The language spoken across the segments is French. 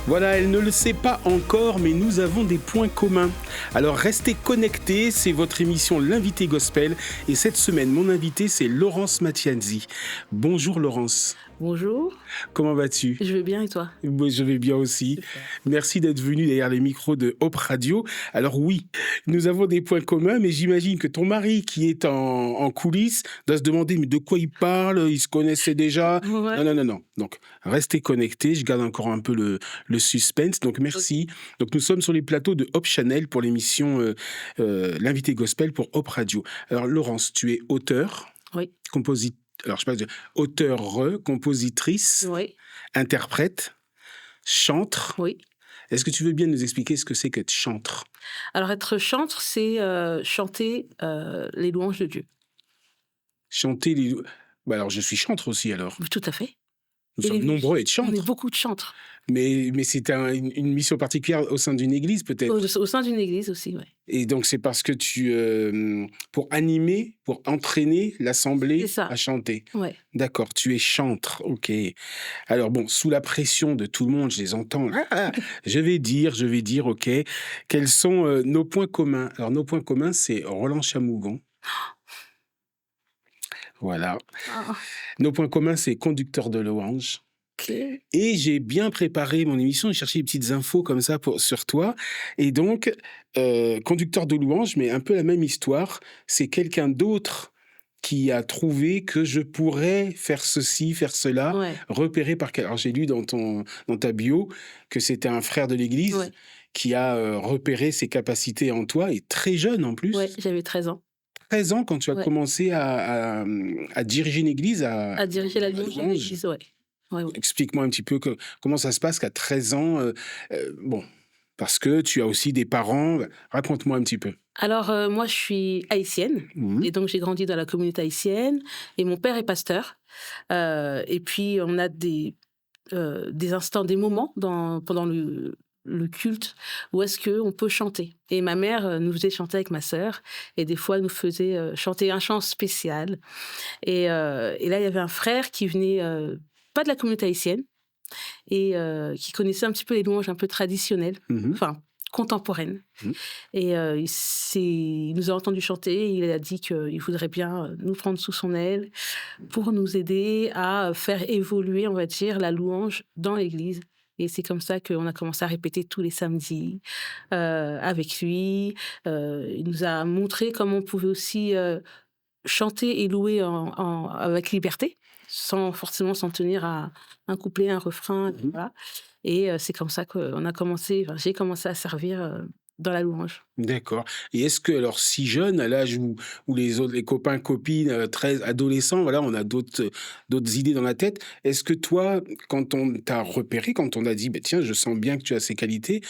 Voilà, elle ne le sait pas encore, mais nous avons des points communs. Alors restez connectés, c'est votre émission L'invité Gospel. Et cette semaine, mon invité, c'est Laurence Matianzi. Bonjour Laurence. Bonjour. Comment vas-tu ? Je vais bien et toi ? Moi, je vais bien aussi. Super. Merci d'être venu derrière les micros de Hope Radio. Alors oui, nous avons des points communs, mais j'imagine que ton mari qui est en coulisses doit se demander mais de quoi il parle, ils se connaissaient déjà. Ouais. Non. Donc restez connectés, je garde encore un peu le suspense. Donc merci. Ok. Donc nous sommes sur les plateaux de Hope Channel pour l'émission L'invité Gospel pour Hope Radio. Alors Laurence, tu es auteur, Oui. compositeur. Alors, je sais pas, auteure, compositrice, Oui. interprète, chantre. Oui. Est-ce que tu veux bien nous expliquer ce que c'est qu'être chantre ? Alors être chantre, c'est chanter les louanges de Dieu. Chanter les... Bah alors, je suis chantre aussi, alors. Tout à fait. Nous sommes nombreux à être On est chantres. beaucoup de chantres. Mais c'est une mission particulière au sein d'une église, peut-être. Au sein d'une église aussi, oui. Et donc, c'est parce que pour animer, pour entraîner l'assemblée C'est ça. à chanter. Ouais. D'accord, tu es chantre, ok. Alors bon, sous la pression de tout le monde, je les entends. Je vais dire, ok. Quels sont nos points communs ? Alors, nos points communs, c'est Roland Chamougon. Voilà. Ah, Nos points communs, c'est conducteur de louange. ok. Et j'ai bien préparé mon émission, j'ai cherché des petites infos comme ça sur toi. Et donc, conducteur de louange, mais un peu la même histoire, c'est quelqu'un d'autre qui a trouvé que je pourrais faire ceci, faire cela, Ouais. repéré par quel... Alors, j'ai lu dans ta bio que c'était un frère de l'Église Ouais. qui a repéré ses capacités en toi, et très jeune en plus. Ouais, j'avais 13 ans. 13 ans quand tu as Ouais. commencé à diriger une église, À diriger la louange de l'église, ouais. Ouais. Explique-moi un petit peu comment ça se passe qu'à 13 ans, bon, parce que tu as aussi des parents, raconte-moi un petit peu. Alors, moi, je suis haïtienne, et donc j'ai grandi dans la communauté haïtienne, et mon père est pasteur. Et puis, on a des instants, des moments pendant le culte où est-ce qu'on peut chanter. Et ma mère nous faisait chanter avec ma sœur, et des fois, elle nous faisait chanter un chant spécial. Et là, il y avait un frère qui venait, pas de la communauté haïtienne, et qui connaissait un petit peu les louanges un peu traditionnelles, enfin contemporaines. Et il nous a entendu chanter, et il a dit qu'il voudrait bien nous prendre sous son aile pour nous aider à faire évoluer, on va dire, la louange dans l'église. Et c'est comme ça qu'on a commencé à répéter tous les samedis avec lui. Il nous a montré comment on pouvait aussi chanter et louer avec liberté, sans forcément s'en tenir à un couplet, un refrain, voilà. Et c'est comme ça qu'on a commencé, j'ai commencé à servir dans la louange. D'accord. Et est-ce que, alors, si jeune, à l'âge où les copains, copines, très adolescents, voilà, on a d'autres idées dans la tête, est-ce que toi, quand on t'a repéré, quand on a dit, tiens, je sens bien que tu as ces qualités,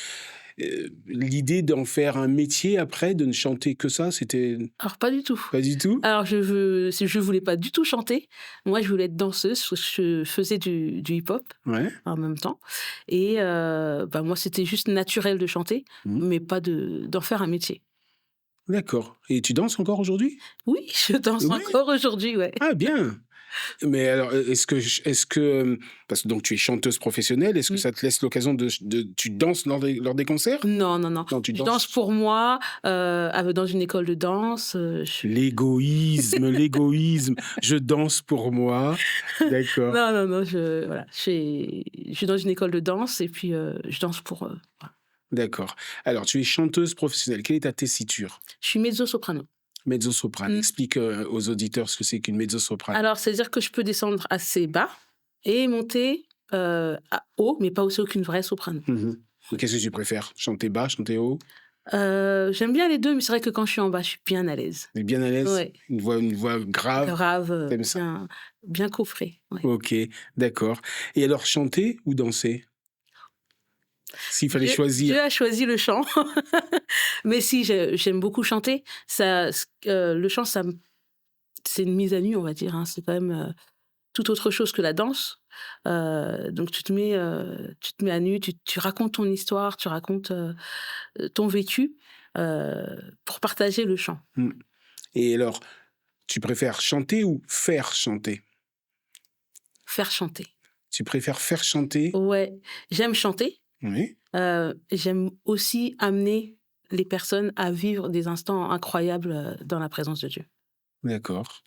l'idée d'en faire un métier après, de ne chanter que ça, c'était... Alors, pas du tout. Pas du tout ? Alors, je voulais pas du tout chanter. Moi, je voulais être danseuse. Je faisais du hip-hop en même temps. Et moi, c'était juste naturel de chanter, mais pas d'en faire un métier. D'accord. Et tu danses encore aujourd'hui ? Oui, je danse encore aujourd'hui, ouais. Ah, bien. Mais alors, est-ce que parce que donc tu es chanteuse professionnelle, est-ce que ça te laisse l'occasion tu danses lors des concerts ? Non. Tu Je danse pour moi, dans une école de danse. L'égoïsme. Je danse pour moi. D'accord. Non. Je suis dans une école de danse, et puis je danse pour. Voilà. D'accord. Alors, tu es chanteuse professionnelle. Quelle est ta tessiture ? Je suis mezzo-soprano. Mezzo-soprano. Explique aux auditeurs ce que c'est qu'une mezzo-soprano. Alors, c'est-à-dire que je peux descendre assez bas et monter à haut, mais pas aussi haut qu'une vraie soprano. Qu'est-ce que tu préfères ? Chanter bas, chanter haut ? J'aime bien les deux, mais c'est vrai que quand je suis en bas, je suis bien à l'aise. Tu es bien à l'aise ? Ouais. Une voix grave ? Grave, T'aimes ça ? bien coffrée. Ouais. Ok, d'accord. Et alors, chanter ou danser ? S'il fallait choisir. Dieu a choisi le chant. Mais si, j'aime beaucoup chanter. Le chant, c'est une mise à nu, on va dire. C'est quand même tout autre chose que la danse. Donc, tu te mets à nu, tu racontes ton histoire, tu racontes ton vécu pour partager le chant. Et alors, tu préfères chanter ou faire chanter ? Faire chanter. Tu préfères faire chanter ? Ouais, j'aime chanter. Oui, J'aime aussi amener les personnes à vivre des instants incroyables dans la présence de Dieu. d'accord.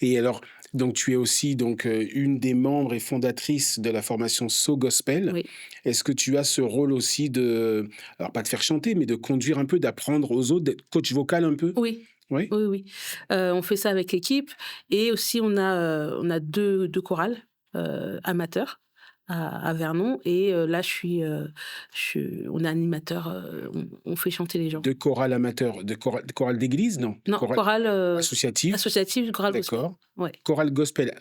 Et alors, donc tu es aussi donc, une des membres et fondatrices de la formation So Gospel. Oui, Est-ce que tu as ce rôle aussi de alors pas de faire chanter, mais de conduire un peu, d'apprendre aux autres, d'être coach vocal un peu? oui, Oui? oui, oui. On fait ça avec l'équipe et aussi on a 2 chorales, amateurs à Vernon et là on est animateur, on fait chanter les gens. De chorale amateur, de chorale d'église? Non, Non, chorale chorale, associative? associative, chorale gospel. D'accord. Ouais. Chorale gospel.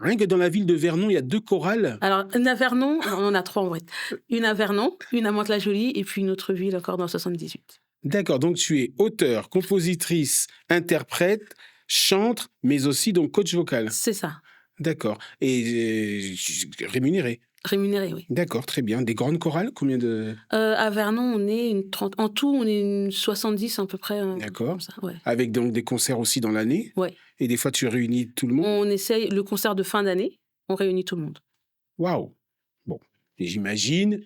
Rien que dans la ville de Vernon, il y a 2 chorales? Alors, une à Vernon, on en a 3 en vrai. Une à Vernon, une à Mantes-la-Jolie et puis une autre ville encore dans le 78. D'accord, donc tu es auteure, compositrice, interprète, chantre, mais aussi donc coach vocal? C'est ça, D'accord et rémunérée? rémunéré, oui. D'accord, très bien. Des grandes chorales? Combien de À Vernon, on est une trente en tout, on est une 70 à peu près, d'accord. comme ça, ouais. Avec donc des concerts aussi dans l'année? Ouais. Et des fois tu réunis tout le monde? On essaye le concert de fin d'année, on réunit tout le monde. Waouh! Bon, et j'imagine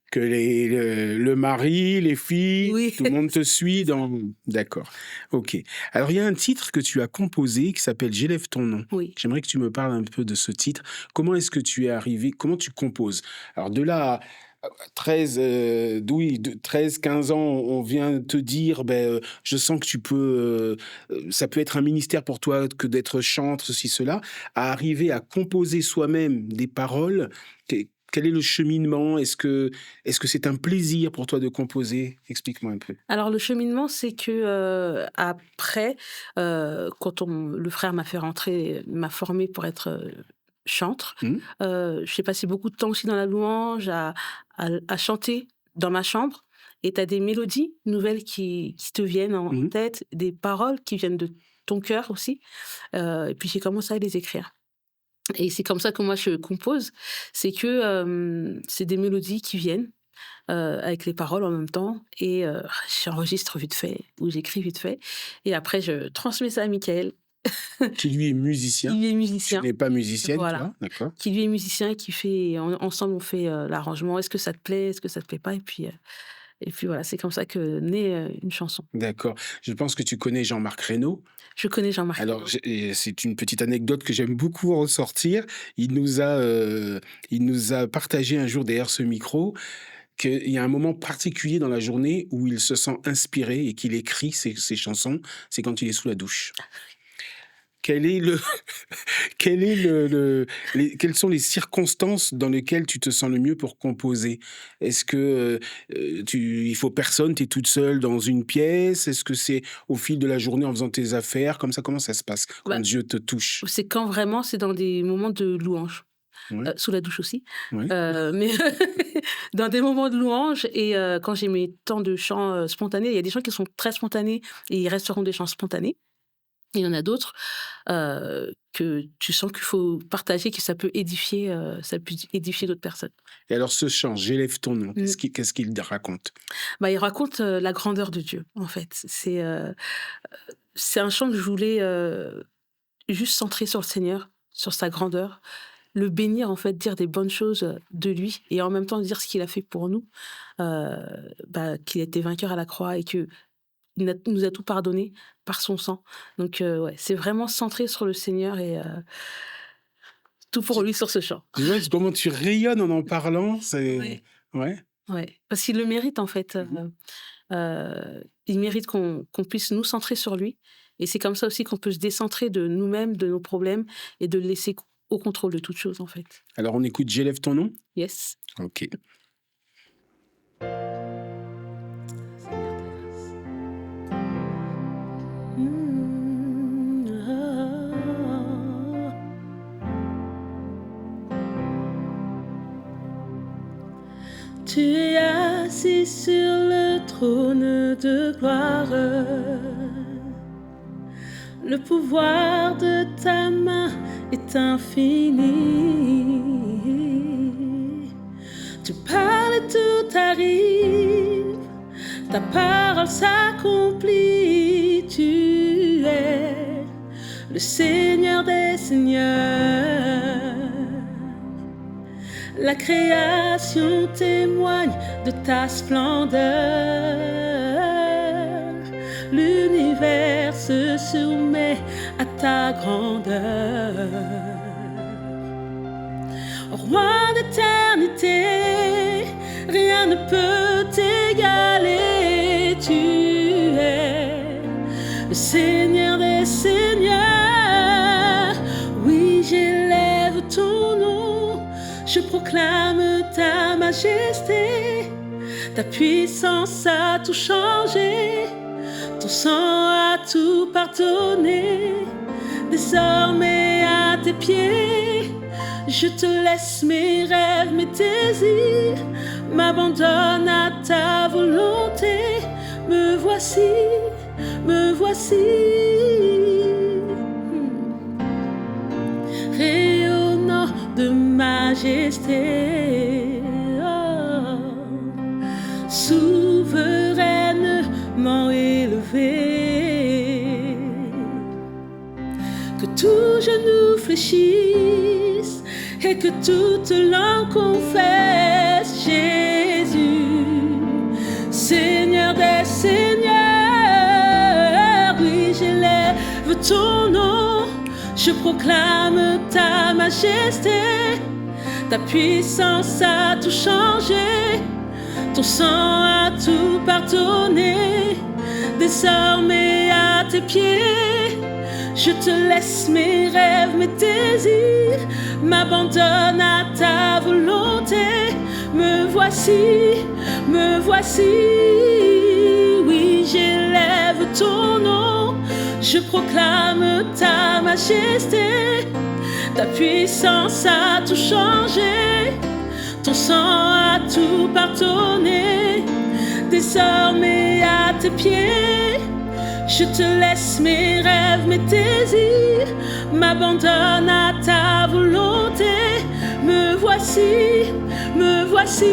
que le mari, les filles, Oui, tout le monde te suit c'est ça. dans d'accord, OK. Alors il y a un titre que tu as composé qui s'appelle «J'élève ton nom». Oui. J'aimerais que tu me parles un peu de ce titre. Comment est-ce que tu es arrivé comment tu composes? Alors de là à 13, oui, de 13-15 ans, on vient te dire: je sens que tu peux, ça peut être un ministère pour toi que d'être chantre, ceci, cela», à arriver à composer soi-même des paroles, quel est le cheminement? Est-ce que c'est un plaisir pour toi de composer? Explique-moi un peu. Alors le cheminement, c'est que, après, quand le frère m'a fait rentrer, m'a formée pour être, chantre, Mmh. j'ai passé beaucoup de temps aussi dans la louange, à chanter dans ma chambre et tu as des mélodies nouvelles qui te viennent en Mmh. tête, des paroles qui viennent de ton cœur aussi, et puis j'ai commencé à les écrire et c'est comme ça que moi je compose. C'est que, c'est des mélodies qui viennent, avec les paroles en même temps et j'enregistre vite fait ou j'écris vite fait et après je transmets ça à Michael, Qui lui est musicien. qui est Tu musicien. n'es pas musicienne, Voilà, toi? D'accord. qui lui est musicien et qui fait ensemble on fait, l'arrangement. Est-ce que ça te plaît? Est-ce que ça te plaît pas? Et puis voilà, c'est comme ça que naît, une chanson. D'accord. Je pense que tu connais Jean-Marc Reynaud. Je connais Jean-Marc Alors Reynaud. et c'est une petite anecdote que j'aime beaucoup ressortir. Il nous a partagé un jour derrière ce micro qu'il y a un moment particulier dans la journée où il se sent inspiré et qu'il écrit ses chansons, c'est quand il est sous la douche. Quel est le quel est quelles sont les circonstances dans lesquelles tu te sens le mieux pour composer? Est-ce que, il faut personne, tu es toute seule dans une pièce? Est-ce que c'est au fil de la journée en faisant tes affaires? Comme ça, comment ça se passe quand Bah, Dieu te touche? c'est quand vraiment c'est dans des moments de louange, Oui, sous la douche aussi, oui. mais dans des moments de louange et quand j'ai mes temps de chant, spontanés, il y a des chants qui sont très spontanés et ils resteront des chants spontanés. Il y en a d'autres, que tu sens qu'il faut partager, que ça peut édifier d'autres personnes. Et alors ce chant, «J'élève ton nom», Mmh. qu'est-ce qu'il raconte? Bah, il raconte, la grandeur de Dieu, en fait. C'est un chant que je voulais, juste centrer sur le Seigneur, sur sa grandeur, le bénir, en fait, dire des bonnes choses, de lui et en même temps dire ce qu'il a fait pour nous, heu, qu'il a été vainqueur à la croix et qu'il nous a tout pardonné par son sang. Donc ouais, c'est vraiment centré sur le Seigneur et tout pour lui sur ce chant. Je vois comment tu rayonnes en parlant, c'est Ouais. ouais. Ouais, parce qu'il le mérite, en fait, Mmh. il mérite qu'on puisse nous centrer sur lui et c'est comme ça aussi qu'on peut se décentrer de nous-mêmes, de nos problèmes et de le laisser au contrôle de toutes choses, en fait. Alors on écoute «J'élève ton nom»? Yes. OK. Mmh, ah. Tu es assis sur le trône de gloire. Le pouvoir de ta main est infini. Tu parles et tout arrive. Ta parole s'accomplit. Tu es le Seigneur des seigneurs. La création témoigne de ta splendeur. L'univers se soumet à ta grandeur. Roi d'éternité, rien ne peut t'égaler. Tu es le Seigneur des seigneurs. Oui, j'élève ton nom. Je proclame ta majesté. Ta puissance a tout changé. Ton sang a tout pardonné. Désormais à tes pieds, je te laisse mes rêves, mes désirs, m'abandonne à ta volonté. Me voici, me voici. Rayonnant de majesté, oh, souverainement élevé. Que tout genou fléchisse et que toute langue confesse Jésus, Seigneur des seigneurs. Oui, j'élève ton nom, je proclame ta majesté. Ta puissance a tout changé, ton sang a tout pardonné. Désormais à tes pieds, je te laisse mes rêves, mes désirs, m'abandonne à ta volonté. Me voici, me voici. Oui, j'élève ton nom, je proclame ta majesté. Ta puissance a tout changé, ton sang a tout pardonné. Désormais à tes pieds, je te laisse mes rêves, mes désirs, m'abandonne à ta volonté. Me voici, me voici.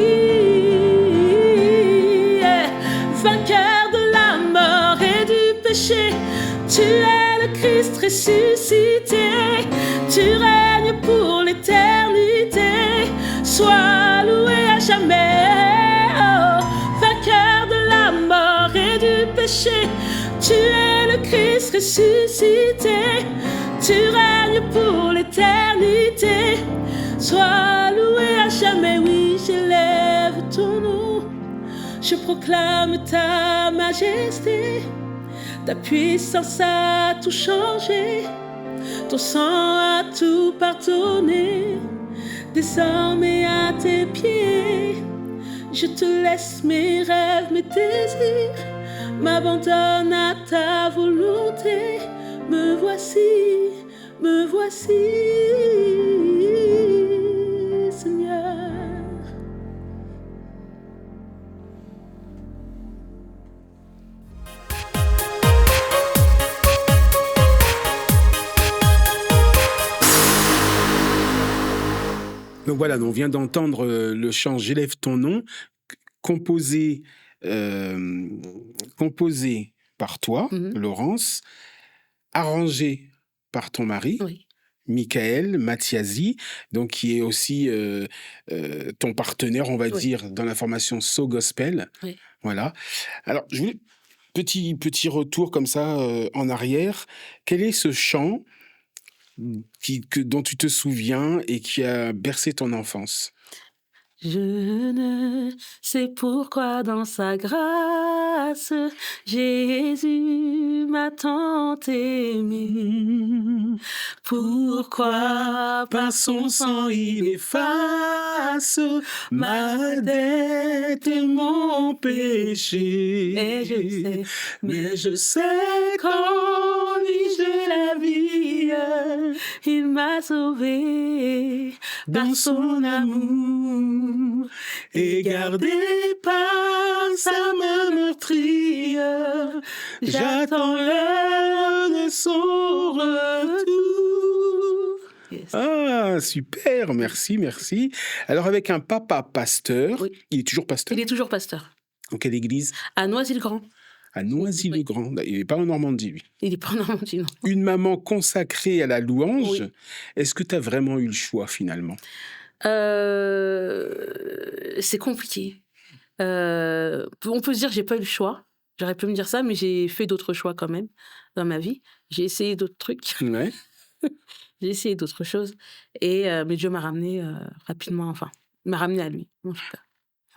Vainqueur de la mort et du péché, tu es le Christ ressuscité. Tu règnes pour l'éternité, sois loué à jamais. Oh, vainqueur de la mort et du péché, tu es le Christ ressuscité, tu règnes pour l'éternité, sois loué à jamais. Oui, j'élève ton nom, je proclame ta majesté. Ta puissance a tout changé, ton sang a tout pardonné. Désormais à tes pieds, je te laisse mes rêves, mes désirs, m'abandonne à ta volonté. Me voici, Seigneur. Donc voilà, on vient d'entendre le chant J'élève ton nom, composé par toi, Laurence, arrangé par ton mari, Oui. Michael Mathiasi, donc qui est aussi ton partenaire, on va dire, dans la formation So Gospel. Oui. Voilà. Alors, je voulais petit retour comme ça en arrière. Quel est ce chant dont tu te souviens et qui a bercé ton enfance? Je ne sais pourquoi dans sa grâce, Jésus m'a tant aimé. Pourquoi par son sang il efface ma dette et mon péché. Mais je sais qu'en lui j'ai la vie, il m'a sauvé dans son amour. Et gardé par sa main meurtrière, j'attends l'heure de son retour. Yes. Ah, super, merci. Alors, avec un papa pasteur, oui. Il est toujours pasteur? Il est toujours pasteur. En quelle église? À Noisy-le-Grand. À Noisy-le-Grand. Oui. Il n'est pas en Normandie, lui. Il n'est pas en Normandie, non. Une maman consacrée à la louange. Oui. Est-ce que tu as vraiment eu le choix, finalement? C'est compliqué. On peut se dire que j'ai pas eu le choix. J'aurais pu me dire ça, mais j'ai fait d'autres choix quand même dans ma vie. J'ai essayé d'autres trucs. Ouais. J'ai essayé d'autres choses. Mais Dieu m'a ramené rapidement, enfin, il m'a ramené à lui, en tout cas.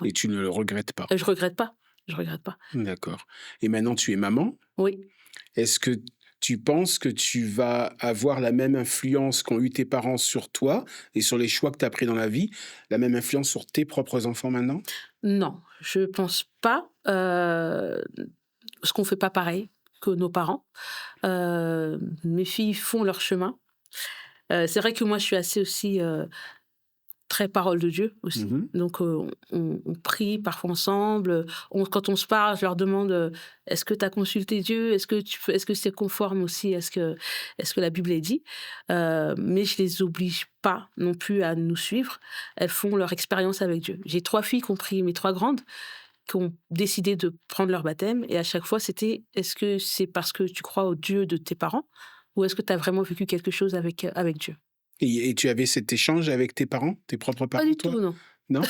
Ouais. Et tu ne le regrettes pas. Je regrette pas. Je regrette pas. D'accord. Et maintenant, tu es maman. Oui. Est-ce que tu penses que tu vas avoir la même influence qu'ont eu tes parents sur toi et sur les choix que tu as pris dans la vie, la même influence sur tes propres enfants maintenant? Non, je pense pas. Parce qu'on fait pas pareil que nos parents. Mes filles font leur chemin. C'est vrai que moi, je suis assez aussi très parole de Dieu aussi. Mmh. Donc, on prie parfois ensemble. Quand on se parle, je leur demande est-ce que tu as consulté Dieu? Est-ce que c'est conforme aussi à ce que la Bible est dit? Mais je les oblige pas non plus à nous suivre. Elles font leur expérience avec Dieu. J'ai 3 filles, compris mes 3 grandes, qui ont décidé de prendre leur baptême. Et à chaque fois, c'était est-ce que c'est parce que tu crois au Dieu de tes parents ou est-ce que tu as vraiment vécu quelque chose avec Dieu? Et tu avais cet échange avec tes parents, tes propres Pas parents, du toi? tout, non. Non?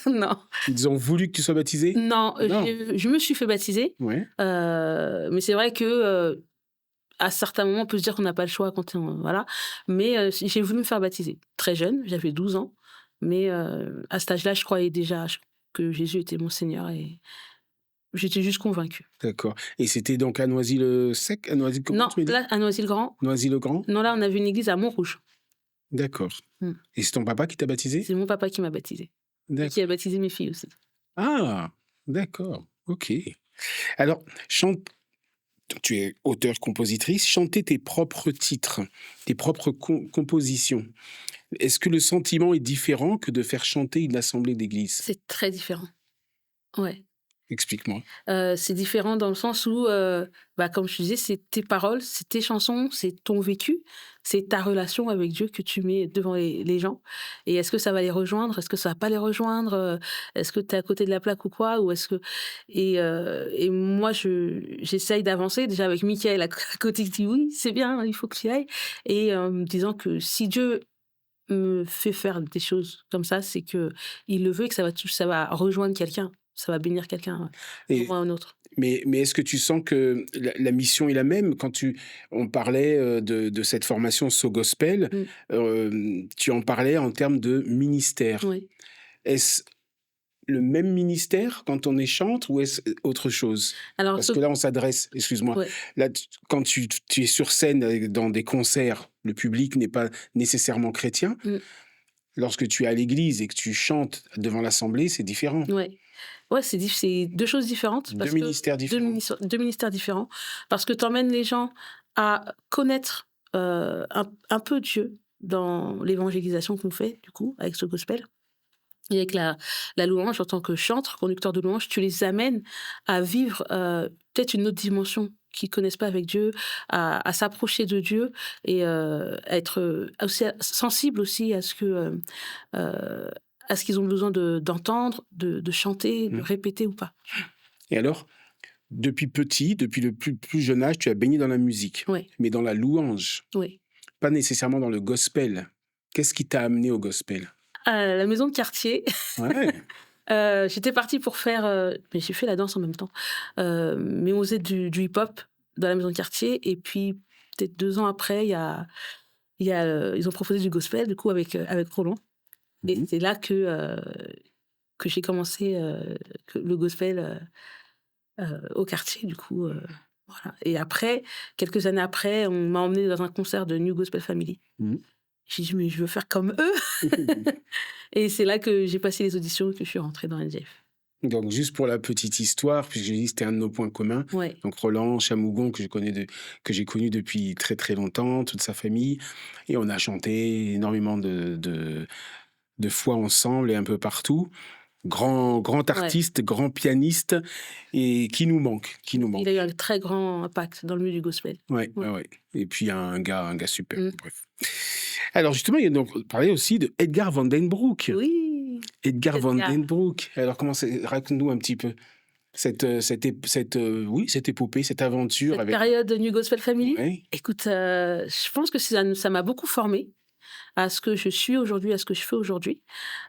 Non. Ils ont voulu que tu sois baptisée? Non, Non? je me suis fait baptiser, Ouais. mais c'est vrai que, à certains moments, on peut se dire qu'on n'a pas le choix quand on voilà, mais j'ai voulu me faire baptiser. Très jeune, j'avais 12 ans, mais à cet âge-là, je croyais déjà que Jésus était mon Seigneur et j'étais juste convaincue. D'accord. Et c'était donc à Noisy-le-Sec? À Noisy comment Non, tu m'as dit? là, à Noisy-le-Grand, Noisy-le-Grand? non, là, on avait une église à Montrouge. D'accord. Mmh. Et c'est ton papa qui t'a baptisé? C'est mon papa qui m'a baptisée et qui a D'accord. baptisé mes filles aussi. Ah! D'accord. OK. Alors, chante tu es auteure-compositrice, chanter tes propres titres, tes propres compositions. Est-ce que le sentiment est différent que de faire chanter une assemblée d'église? C'est très différent. Ouais. Explique-moi. C'est différent dans le sens où, comme je te disais, c'est tes paroles, c'est tes chansons, c'est ton vécu, c'est ta relation avec Dieu que tu mets devant les gens et est-ce que ça va les rejoindre? Est-ce que ça va pas les rejoindre? Est-ce que tu es à côté de la plaque ou quoi? Ou est-ce que et moi j'essaye d'avancer déjà avec Mickaël à côté qui dit: «Oui, c'est bien, il faut que tu y ailles» et en me disant que si Dieu me fait faire des choses comme ça, c'est que il le veut et que ça va rejoindre quelqu'un, ça va bénir quelqu'un, un Et moment ou un autre. mais est-ce que tu sens que la mission est la même? Quand on parlait, de cette formation So Gospel, Mmh. tu en parlais en termes de ministère. Oui. Est-ce le même ministère quand on est chantre ou est-ce autre chose? Alors Parce que là, on s'adresse excuse-moi, ouais. là, quand tu es sur scène, dans des concerts, le public n'est pas nécessairement chrétien. Mmh. Lorsque tu es à l'église et que tu chantes devant l'assemblée, c'est différent. Ouais. Ouais, c'est 2 choses différentes 2 parce que ministères différents. 2 ministères différents parce que tu emmènes les gens à connaître, un peu Dieu dans l'évangélisation qu'on fait du coup avec ce gospel et avec la louange en tant que chantre, conducteur de louange, tu les amènes à vivre, peut-être une autre dimension qu'ils connaissent pas avec Dieu, à s'approcher de Dieu et à être, aussi sensibles aussi à ce qu'ils ont besoin d'entendre, de chanter, de Mmh. répéter ou pas. Et alors, depuis petit, depuis le plus jeune âge, tu as baigné dans la musique, Oui, mais dans la louange, oui. pas nécessairement dans le gospel. Qu'est-ce qui t'a amené au gospel? À la maison de quartier, Ouais. j'étais partie pour faire, mais j'ai fait la danse en même temps, mais on faisait du hip-hop dans la maison de quartier et puis peut-être 2 ans après, ils ont proposé du gospel du coup avec Roland et Mmh. c'est là que j'ai commencé, le gospel, au quartier du coup, voilà et après, quelques années après, on m'a emmenée dans un concert de New Gospel Family. Mmh. J'ai dit: «Mais je veux faire comme eux» et c'est là que j'ai passé les auditions et que je suis rentrée dans NGF. Donc juste pour la petite histoire, puisque j'ai dit que c'était un de nos points communs, Ouais, donc Roland Chamougon que j'ai connu depuis très, très longtemps, toute sa famille et on a chanté énormément de fois ensemble et un peu partout. Grand ouais. artiste, grand pianiste et qui nous Il a manque. eu un très grand impact dans le milieu du gospel. Ouais, Ouais. ouais, ouais. Et puis un gars super, Mmh. bref. Alors justement, il y a donc parlé aussi de Edgar Van den Broek. Oui, Edgar Van Edgar. den Broek. Alors comment c'est raconte-nous un petit peu oui, cette épopée, cette aventure Cette avec période de New Gospel Family, ouais. écoute, je pense que ça m'a beaucoup formée. à ce que je suis aujourd'hui, à ce que je fais aujourd'hui.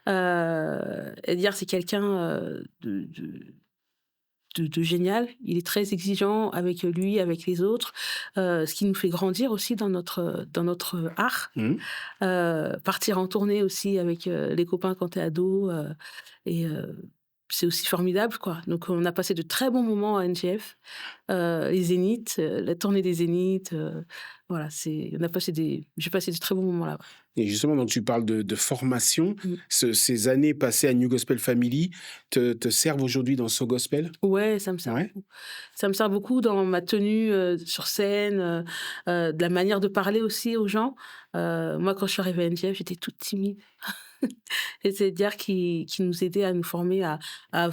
Edgar, c'est quelqu'un de génial. Il est très exigeant avec lui, avec les autres, ce qui nous fait grandir aussi dans notre art. Partir en tournée aussi avec les copains quand t'es ado. Et c'est aussi formidable, quoi. Donc, on a passé de très bons moments à NGF. Les Zéniths, la tournée des Zéniths. Voilà, j'ai passé de très bons moments là-bas. Et justement, donc tu parles de formation. Ces années passées à New Gospel Family te servent aujourd'hui dans So Gospel? Ouais, ça me sert beaucoup. Ça me sert beaucoup dans ma tenue sur scène, de la manière de parler aussi aux gens. Moi, quand je suis arrivée à NGF, j'étais toute timide. Et c'est Diar qui nous aidait à nous former à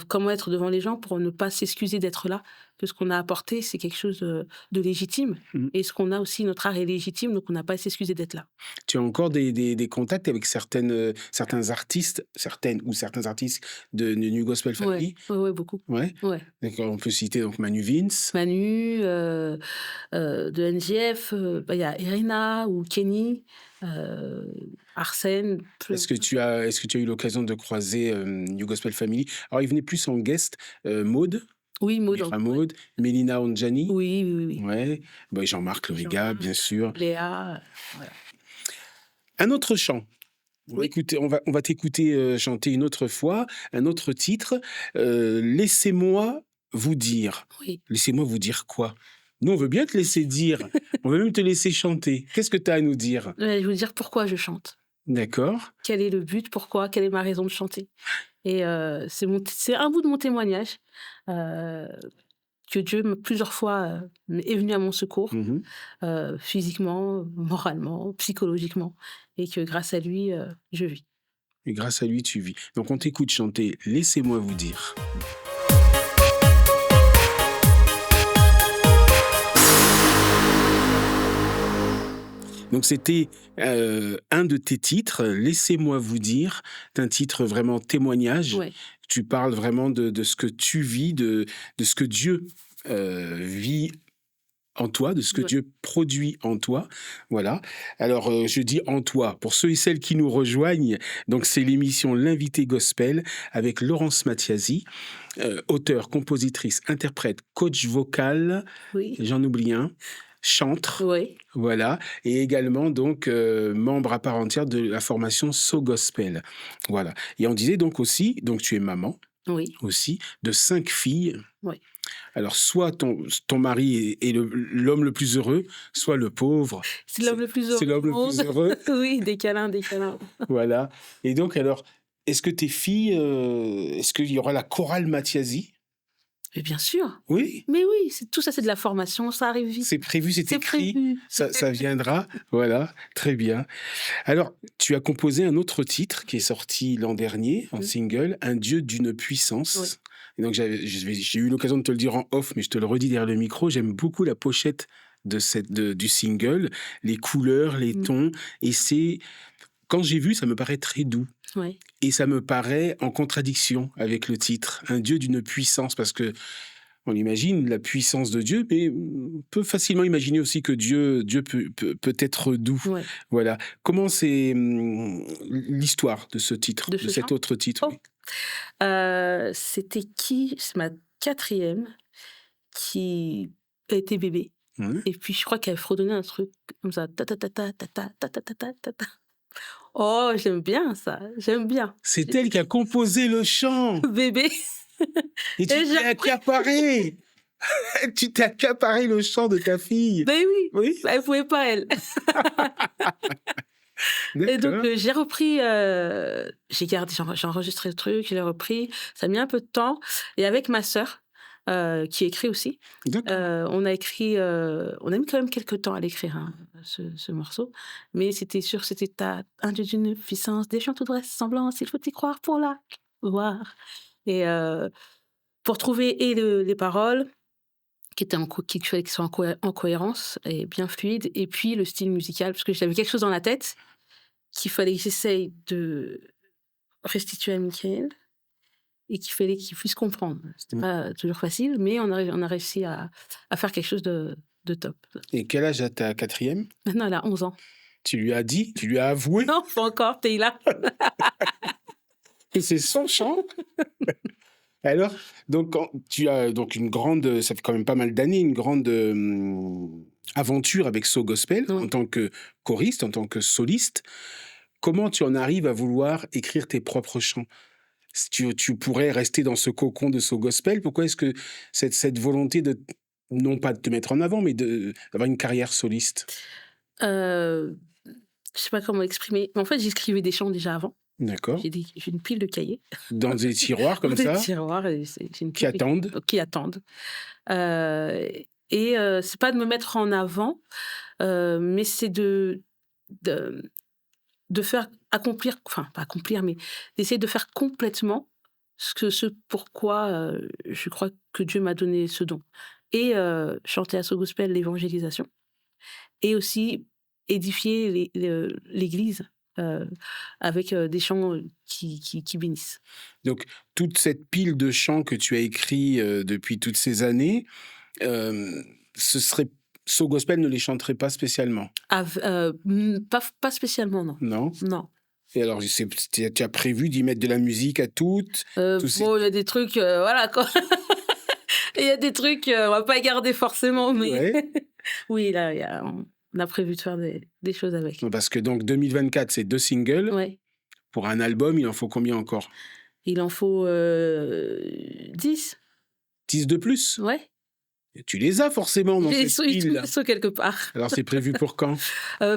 comment être devant les gens pour ne pas s'excuser d'être là. Que ce qu'on a apporté, c'est quelque chose de légitime. Et ce qu'on a aussi, notre art est légitime, donc on n'a pas à s'excuser d'être là. Tu as encore des contacts avec certains artistes, certaines ou certains artistes de New Gospel Family? Ouais, beaucoup. Ouais. D'accord, on peut citer donc Manu Vince. Manu, de NGF, il y a Irina ou Kenny, Arsène. Est-ce que tu as eu l'occasion de croiser New Gospel Family? Alors, il venait plus en guest, Maud. Oui, Maud. Maud, Mélina Onjani. Oui. Ouais. Bah, Jean-Marc Loriga, bien sûr. Léa. Voilà. Un autre chant. Oui. Écoutez, on va t'écouter chanter une autre fois, un autre titre. Laissez-moi vous dire. Oui. Laissez-moi vous dire quoi? Nous, on veut bien te laisser dire. On veut même te laisser chanter. Qu'est-ce que tu as à nous dire? Je vais vous dire pourquoi je chante. D'accord. Quel est le but? Pourquoi? Quelle est ma raison de chanter? Et c'est un bout de mon témoignage que Dieu, plusieurs fois, est venu à mon secours, physiquement, moralement, psychologiquement, et que grâce à lui, je vis. Et grâce à lui, tu vis. Donc, on t'écoute chanter « Laissez-moi vous dire ». Donc, c'était un de tes titres, « Laissez-moi vous dire ». C'est un titre vraiment témoignage. Ouais. Tu parles vraiment de ce que tu vis, de ce que Dieu vit en toi, de ce que Dieu produit en toi. Voilà. Alors, je dis en toi. Pour ceux et celles qui nous rejoignent, donc c'est l'émission L'Invité Gospel avec Laurence Mathiasi, auteure, compositrice, interprète, coach vocal, j'en oublie un, chantre, voilà, et également donc membre à part entière de la formation So Gospel. Voilà. Et on disait donc aussi, donc tu es maman aussi, de 5 filles. Oui. Alors, soit ton mari est l'homme le plus heureux, soit le pauvre. C'est l'homme le plus heureux. C'est l'homme le plus heureux. Oui, des câlins. Voilà. Et donc, alors, est-ce que tes filles, est-ce qu'il y aura la chorale Mathiasi? Mais bien sûr. Oui. Mais oui, tout ça, c'est de la formation, ça arrive vite. C'est prévu, c'est écrit. Prévu. Ça viendra. Voilà, très bien. Alors, tu as composé un autre titre qui est sorti l'an dernier en single, Un Dieu d'une puissance. Oui. Et donc, j'ai eu l'occasion de te le dire en off, mais je te le redis derrière le micro. J'aime beaucoup la pochette du single, les couleurs, les tons. Et quand j'ai vu, ça me paraît très doux. Oui. Et ça me paraît en contradiction avec le titre, Un Dieu d'une puissance, parce que on imagine la puissance de Dieu, mais on peut facilement imaginer aussi que Dieu peut être doux. Ouais. Voilà. Comment c'est l'histoire de ce titre, de cet autre titre? C'était c'est ma 4e qui a été bébé. Et puis, je crois qu'elle fredonnait un truc comme ça. Ta ta ta ta ta ta ta ta ta ta ta. Oh, j'aime bien ça. J'aime bien. C'est elle qui a composé le chant. Bébé. Et tu t'es accaparé. Tu t'es accaparé le chant de ta fille. Ben oui. Elle pouvait pas, elle. Et donc, j'ai repris, j'ai enregistré le truc, je l'ai repris. Ça a mis un peu de temps. Et avec ma sœur, qui écrit aussi, on a mis quand même quelques temps à l'écrire, ce morceau. Mais c'était un Dieu d'une puissance, des chants tout de semblance, il faut y croire pour la voir. Et pour trouver les paroles, qu'il fallait qu'ils soient en cohérence et bien fluide, et puis le style musical, parce que j'avais quelque chose dans la tête qu'il fallait que j'essaye de restituer à Michael et qu'il fallait qu'il puisse comprendre. C'était pas toujours facile, mais on a réussi à faire quelque chose de top. Et quel âge a ta 4e? Maintenant, elle a 11 ans. Tu lui as dit, tu lui as avoué Non, pas encore, t'es là. que c'est son chant. Alors, donc, tu as donc une grande, ça fait quand même pas mal d'années, une grande aventure avec So Gospel Oui. en tant que choriste, en tant que soliste. Comment tu en arrives à vouloir écrire tes propres chants? Si tu pourrais rester dans ce cocon de So Gospel, pourquoi est-ce que cette volonté de, non pas de te mettre en avant, mais d'avoir une carrière soliste? Euh, je sais pas comment exprimer. Mais en fait, j'écrivais des chants déjà avant. D'accord. J'ai une pile de cahiers Dans des tiroirs dans comme des ça, tiroirs. Et j'ai une qui pile attendent. qui attendent. C'est pas de me mettre en avant, mais c'est de, de faire accomplir, enfin pas accomplir, mais d'essayer de faire complètement ce pourquoi je crois que Dieu m'a donné ce don. Et chanter à So Gospel l'évangélisation. Et aussi édifier l'Église avec des chants qui bénissent. Donc, toute cette pile de chants que tu as écrits depuis toutes ces années, ce serait So Gospel ne les chanterait pas spécialement, Pas spécialement, non. non? Non. Et alors, tu as prévu d'y mettre de la musique à toutes? Tous ces... Bon, il y a des trucs, voilà quoi. Il y a des trucs, on va pas les garder forcément, mais Ouais. oui, là, on a prévu de faire des choses avec. Parce que donc 2024, c'est 2 singles. Ouais. Pour un album, il en faut combien encore? Il en faut 10. 10 de plus? Ouais. Et tu les as forcément dans Ils cette pile-là. sont quelque part. Alors, c'est prévu pour quand?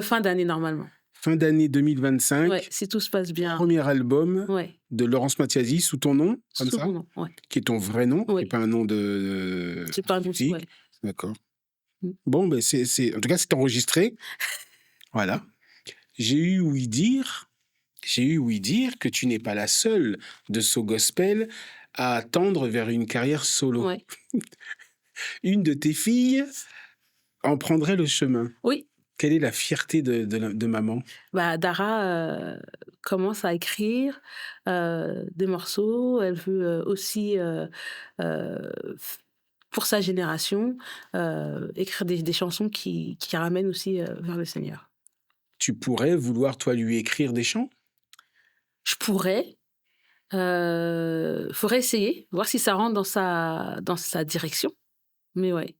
Fin d'année, normalement. Fin d'année 2025. Ouais, si tout se passe bien. Premier album Ouais. de Laurence Matiasi sous ton nom, comme Sous ça? mon nom, ouais. Qui est ton vrai nom, qui Oui. n'est pas un nom de C'est pas un nom, fictif. ouais. D'accord. Mm. Bon, ben en tout cas, c'est enregistré. Voilà. J'ai eu ouï dire que tu n'es pas la seule de So Gospel à tendre vers une carrière solo. Ouais. Une de tes filles en prendrait le chemin. Oui. Quelle est la fierté de maman? Dara commence à écrire des morceaux. Elle veut aussi, pour sa génération, écrire des chansons qui ramènent aussi vers le Seigneur. Tu pourrais vouloir, toi, lui écrire des chants? Je pourrais. Faudrait essayer, voir si ça rentre dans sa direction. Mais ouais.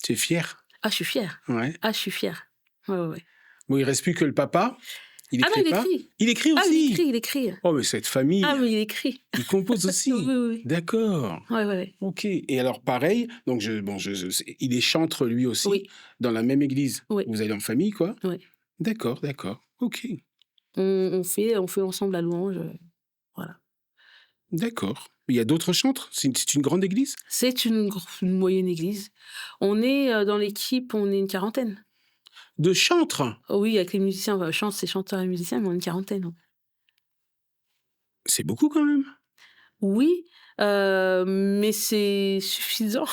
Tu es fière? Ah, je suis fière. Ouais. Ah, je suis fière. Ouais. Bon, il reste plus que le papa. Il Ah non, écrit il pas? écrit. Il écrit Ah, aussi? il écrit. Oh, mais cette famille, Ah, mais il écrit. il compose aussi. Oui. D'accord. Ouais. Ok. Et alors, pareil, donc il est chantre lui aussi, Oui. dans la même église. Oui. Vous allez en famille, quoi? Oui. D'accord. Ok. On fait ensemble la louange. Voilà. D'accord. Il y a d'autres chantres? C'est une grande église? C'est une moyenne église. On est dans l'équipe, on est une quarantaine. De chantres? Oui, avec les musiciens, c'est chanteurs et musiciens, mais on est une quarantaine. C'est beaucoup quand même. Oui, mais c'est suffisant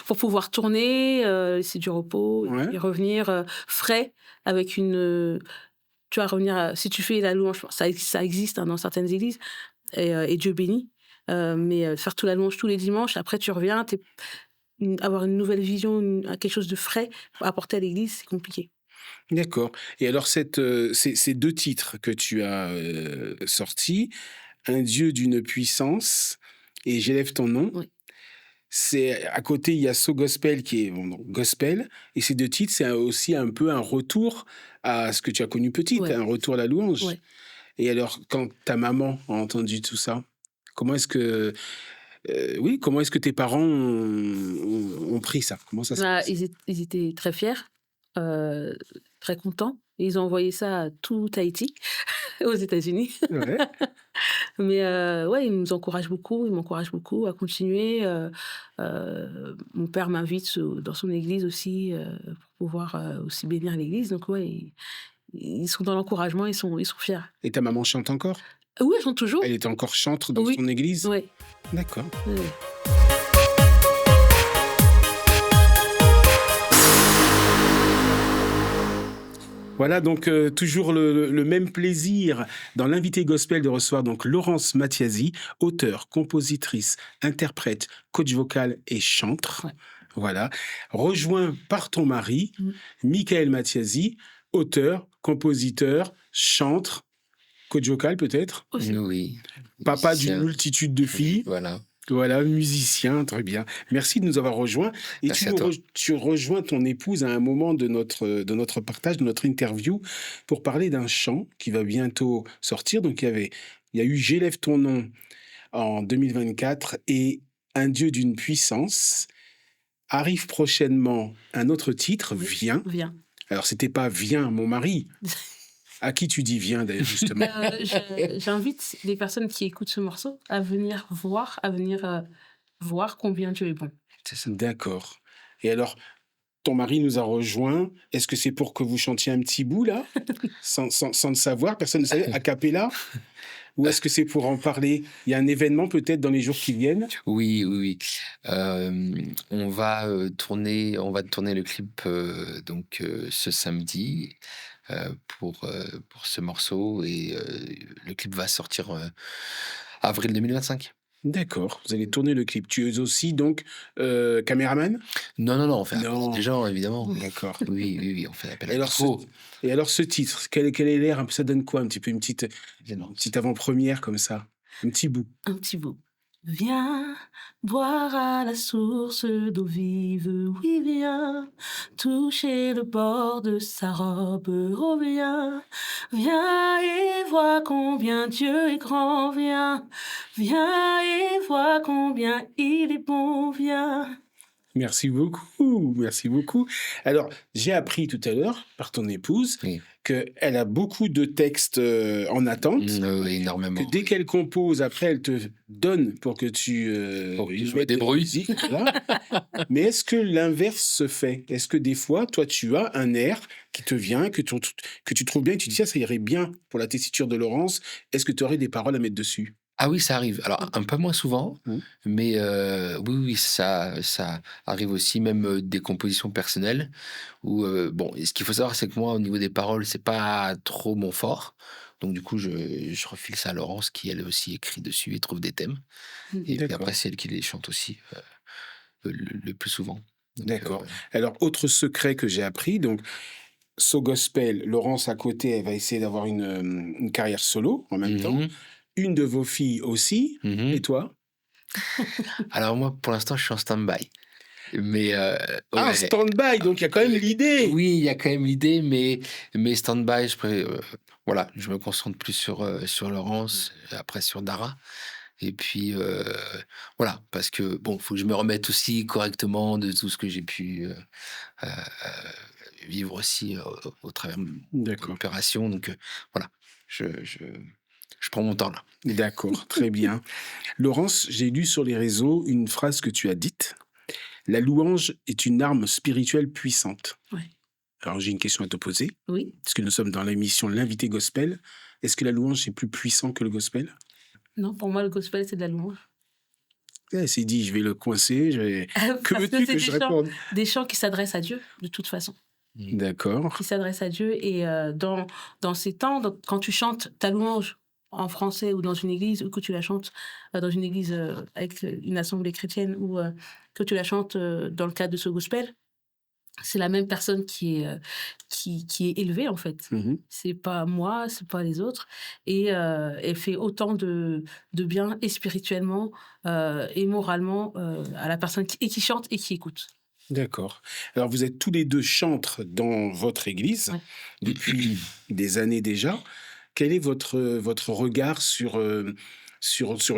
pour pouvoir tourner, laisser du repos Ouais. et revenir frais avec une. Tu vas revenir, si tu fais la louange, ça existe dans certaines églises, et Dieu bénit, mais faire toute la louange tous les dimanches, après tu reviens, avoir une nouvelle vision, quelque chose de frais à apporter à l'église, c'est compliqué. D'accord. Et alors, ces 2 titres que tu as sortis, Un Dieu d'une puissance et J'élève ton nom. Oui. C'est à côté, il y a So Gospel qui est donc gospel, et ces 2 titres, c'est aussi un peu un retour à ce que tu as connu petite, Ouais. un retour à la louange. Ouais. Et alors, quand ta maman a entendu tout ça, comment est-ce que tes parents ont pris ça? Comment ça s'est passé? Ils étaient très fiers, très contents. Ils ont envoyé ça à tout Haïti, aux États-Unis. Ouais. Mais ouais, ils m'encouragent beaucoup à continuer. Mon père m'invite dans son église aussi pour pouvoir aussi bénir l'église. Donc ouais, ils sont dans l'encouragement, ils sont fiers. Et ta maman chante encore? Oui, elles sont toujours. Elle est encore chantre dans Oui. son église? Ouais. D'accord. Ouais. Voilà, donc toujours le même plaisir dans l'invité gospel de recevoir donc Laurence Matiasi, auteure, compositrice, interprète, coach vocal et chantre. Ouais. Voilà, rejoint par ton mari, Michael Matiasi, auteur, compositeur, chantre, coach vocal peut-être, Aussi. Oui. papa d'une Musicien. multitude de filles. Voilà. Voilà, musicien, très bien. Merci de nous avoir rejoints. Et Merci à toi. tu rejoins ton épouse à un moment de notre partage, de notre interview, pour parler d'un chant qui va bientôt sortir. Donc, il y a eu J'élève ton nom en 2024 et Un Dieu d'une puissance. Arrive prochainement un autre titre, Oui. Viens. Viens. Alors, c'était pas Viens, mon mari. À qui tu dis viens, d'ailleurs, justement? J'invite les personnes qui écoutent ce morceau à venir voir, voir combien Dieu est bon. C'est ça. D'accord. Et alors, ton mari nous a rejoints. Est-ce que c'est pour que vous chantiez un petit bout, là? Sans le savoir, personne ne savait, a cappella? Ou est-ce que c'est pour en parler? Il y a un événement peut-être dans les jours qui viennent? Oui, oui, oui. On va tourner le clip ce samedi pour ce morceau et le clip va sortir avril 2025. D'accord, vous allez tourner le clip. Tu es aussi donc caméraman? Non, on fait appel à Non. des gens, évidemment. D'accord. Oui, on fait appel Et à alors, des pros. et alors ce titre, quel est l'air? Ça donne quoi? Un petit peu une petite avant-première comme ça? Un petit bout. Un petit bout. Viens boire à la source d'eau vive, oui viens toucher le bord de sa robe, oh viens et vois combien Dieu est grand, viens et vois combien il est bon, viens. Merci beaucoup, merci beaucoup. Alors, j'ai appris tout à l'heure par ton épouse Oui. qu'elle a beaucoup de textes en attente. Énormément. Que dès qu'elle compose, après, elle te donne pour que tu Pour que je me mettes débrouille. la musique, voilà. Mais est-ce que l'inverse se fait? Est-ce que des fois, toi, tu as un air qui te vient, que tu trouves bien et tu te dis, ça irait bien pour la tessiture de Laurence. Est-ce que tu aurais des paroles à mettre dessus? Ah oui, ça arrive. Alors, un peu moins souvent, mais oui, ça arrive aussi, même des compositions personnelles. Où, ce qu'il faut savoir, c'est que moi, au niveau des paroles, c'est pas trop mon fort. Donc, du coup, je refile ça à Laurence, qui elle aussi écrit dessus et trouve des thèmes. Et puis après, c'est elle qui les chante aussi le plus souvent. Donc, D'accord. Alors, autre secret que j'ai appris, donc, So Gospel, Laurence à côté, elle va essayer d'avoir une carrière solo en même temps. Une de vos filles aussi. Et toi? Alors moi, pour l'instant, je suis en stand-by. Mais Ah, stand-by, donc il y a quand même l'idée. Oui, il y a quand même l'idée, mais stand-by, je me concentre plus sur Laurence, après sur Dara. Et puis voilà, parce que bon, faut que je me remette aussi correctement de tout ce que j'ai pu vivre aussi au travers de l'opération. Donc voilà, je prends mon temps là. D'accord, très bien. Laurence, j'ai lu sur les réseaux une phrase que tu as dite. La louange est une arme spirituelle puissante. Oui. Alors j'ai une question à te poser. Oui. Parce que nous sommes dans l'émission L'invité gospel. Est-ce que la louange est plus puissant que le gospel? Non, pour moi, le gospel, c'est de la louange. Elle s'est dit, je vais le coincer. Que veux-tu que je réponde? Des chants qui s'adressent à Dieu, de toute façon. D'accord. Qui s'adressent à Dieu. Et dans ces temps, quand tu chantes ta louange en français ou dans une église, ou que tu la chantes dans une église avec une assemblée chrétienne, ou que tu la chantes dans le cadre de ce gospel, c'est la même personne qui est élevée, en fait. C'est pas moi, c'est pas les autres. Et elle fait autant de bien, et spirituellement, et moralement, à la personne qui chante et qui écoute. D'accord. Alors, vous êtes tous les deux chantres dans votre église depuis des années déjà. Quel est votre regard sur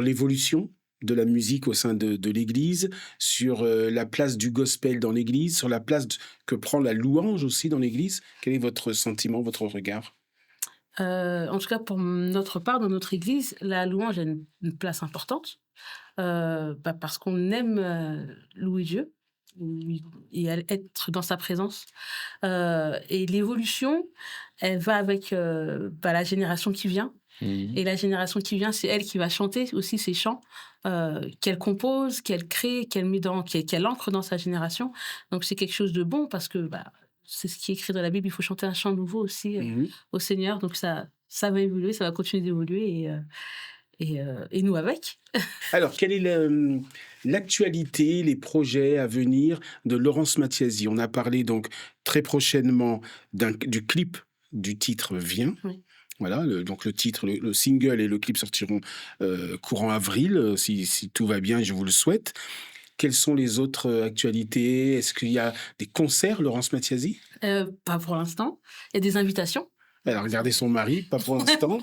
l'évolution de la musique au sein de l'Église, sur la place du gospel dans l'Église, sur la place que prend la louange aussi dans l'Église? Quel est votre sentiment, votre regard? En tout cas, pour notre part, dans notre Église, la louange a une place importante parce qu'on aime louer Dieu et être dans sa présence. Et l'évolution, elle va avec la génération qui vient. Et la génération qui vient, c'est elle qui va chanter aussi ces chants qu'elle compose, qu'elle crée, qu'elle ancre dans sa génération. Donc c'est quelque chose de bon parce que c'est ce qui est écrit dans la Bible, il faut chanter un chant nouveau aussi au Seigneur. Donc ça va évoluer, ça va continuer d'évoluer et nous avec. Alors, quelle est l'actualité, les projets à venir de Laurence Mathiasi? On a parlé donc très prochainement du clip du titre Viens. Oui. Voilà, donc le titre, le single et le clip sortiront courant avril, si tout va bien, je vous le souhaite. Quelles sont les autres actualités? Est-ce qu'il y a des concerts, Laurence Mathiasi? Pas pour l'instant. Il y a des invitations. Elle a regardé son mari, pas pour l'instant.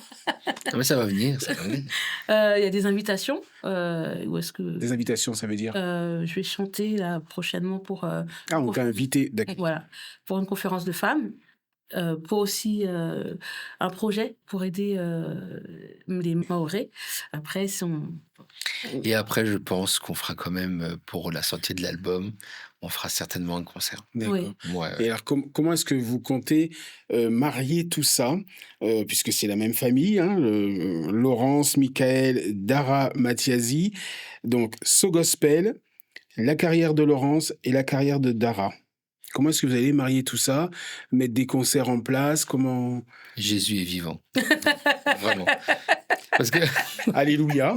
Mais ça va venir, ça va venir. Il y a des invitations. Où est-ce que Des invitations, ça veut dire? je vais chanter là prochainement pour on t'a invité, d'accord. voilà, pour une conférence de femmes. Pour aussi un projet pour aider les Mahorais. Après, Et après, je pense qu'on fera quand même, pour la sortie de l'album, on fera certainement un concert. D'accord. Oui. Ouais. Et alors, comment est-ce que vous comptez marier tout ça, puisque c'est la même famille, hein, Laurence, Michael, Dara Mathiasi, donc So Gospel, la carrière de Laurence et la carrière de Dara. Comment est-ce que vous allez marier tout ça, mettre des concerts en place? Comment? Jésus est vivant. Vraiment. Parce que, Alléluia.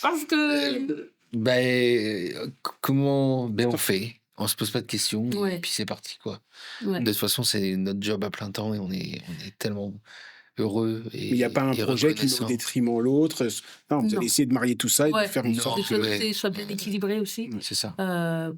parce que comment on fait? On se pose pas de questions, Ouais. et puis c'est parti, quoi. ouais. De toute façon, c'est notre job à plein temps et on est tellement heureux Il n'y a pas un et projet qui met au reconnaissant. détriment l'autre. Non, vous Non. allez essayer de marier tout ça et de Ouais. faire une Non. sorte Des choses ouais. soient bien équilibrées aussi, C'est ça.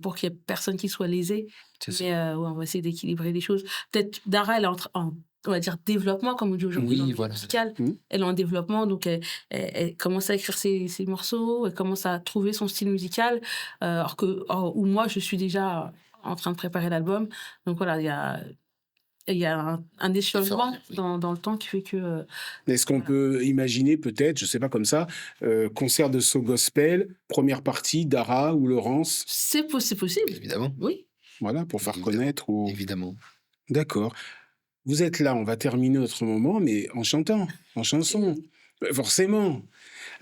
pour qu'il n'y ait personne qui soit lésé. C'est ça. Mais ouais, on va essayer d'équilibrer les choses. Peut-être Dara, elle est en on va dire développement, comme on dit aujourd'hui dans Oui, le voilà. musical. Mhm. Elle est en développement, donc elle commence à écrire ses morceaux, elle commence à trouver son style musical, où moi, je suis déjà en train de préparer l'album. Donc voilà, il y a un échelonnement oui. dans le temps qui fait que... Est-ce qu'on peut imaginer peut-être, je ne sais pas comme ça, concert de So Gospel, première partie, Dara ou Laurence, c'est possible, Évidemment. oui. voilà, pour faire Évidemment. connaître ou... Évidemment. D'accord. Vous êtes là, on va terminer notre moment, mais en chantant, en chanson. Forcément.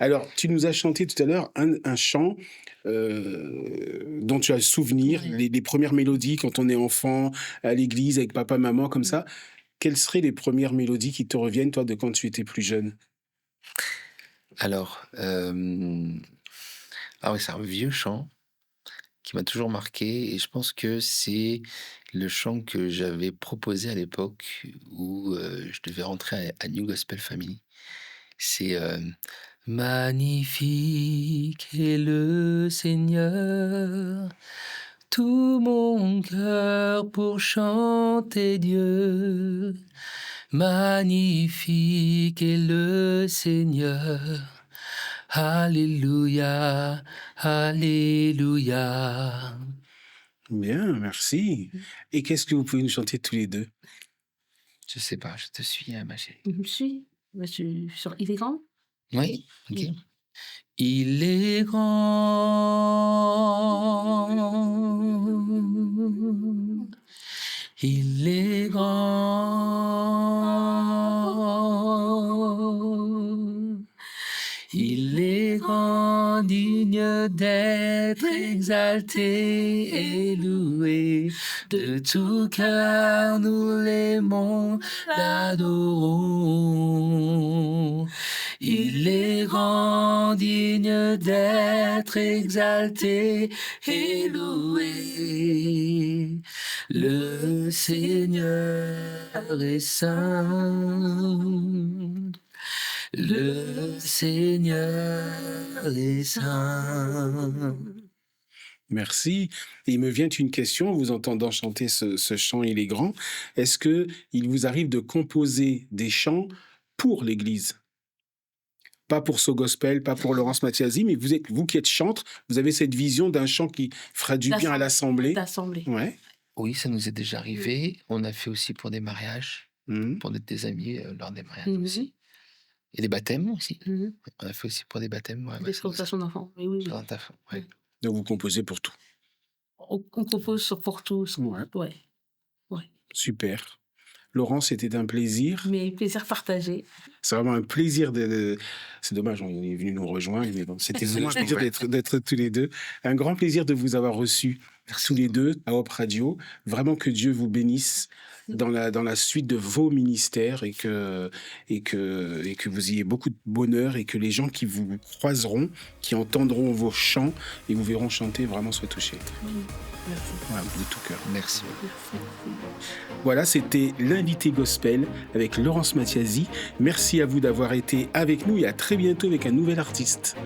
Alors, tu nous as chanté tout à l'heure un chant dont tu as le souvenir, Ouais. les premières mélodies quand on est enfant, à l'église, avec papa, maman, comme ça. Quelles seraient les premières mélodies qui te reviennent, toi, de quand tu étais plus jeune? Alors, oui, c'est un vieux chant qui m'a toujours marqué et je pense que c'est le chant que j'avais proposé à l'époque où je devais rentrer à New Gospel Family. C'est Magnifique est le Seigneur, tout mon cœur pour chanter Dieu. Magnifique est le Seigneur. Alléluia, alléluia. Bien, merci. Et qu'est-ce que vous pouvez nous chanter tous les deux? Je sais pas, je te suis, ma chérie. Je suis sur Il est grand. Oui, ok. Oui. Il est grand. Il est grand. Il est grand, digne d'être exalté et loué. De tout cœur, nous l'aimons, l'adorons. Il est grand, digne d'être exalté et loué. Le Seigneur est saint. Le Seigneur est saint. Merci. Et il me vient une question en vous entendant chanter ce chant Il est grand. Est-ce que il vous arrive de composer des chants pour l'Église? Pas pour So Gospel, pas pour Laurence Mathiasi, mais vous qui êtes chantre, vous avez cette vision d'un chant qui fera du bien à l'Assemblée. D'assemblée. Ouais. Oui, ça nous est déjà arrivé. On a fait aussi pour des mariages, Mhm. pour des amis lors des mariages Mhm. aussi. Et des baptêmes aussi. Mhm. On a fait aussi pour des baptêmes. Ouais, Des ça nous a- présentations d'enfants. Oui, oui. Dans ta fin, ouais. Donc vous composez pour tout. On compose pour tous. Ouais. Ouais. Super. Laurent, c'était un plaisir. Mais plaisir partagé. C'est vraiment un plaisir C'est dommage, on est venu nous rejoindre, mais bon, c'était vraiment un plaisir d'être tous les deux. Un grand plaisir de vous avoir reçus tous les deux à Hop Radio. Vraiment que Dieu vous bénisse dans la suite de vos ministères et que vous ayez beaucoup de bonheur et que les gens qui vous croiseront, qui entendront vos chants et vous verront chanter vraiment soient touchés. Merci. Voilà, de tout cœur. Merci. Voilà, c'était l'invité gospel avec Laurence Mathiasi. Merci à vous d'avoir été avec nous et à très bientôt avec un nouvel artiste.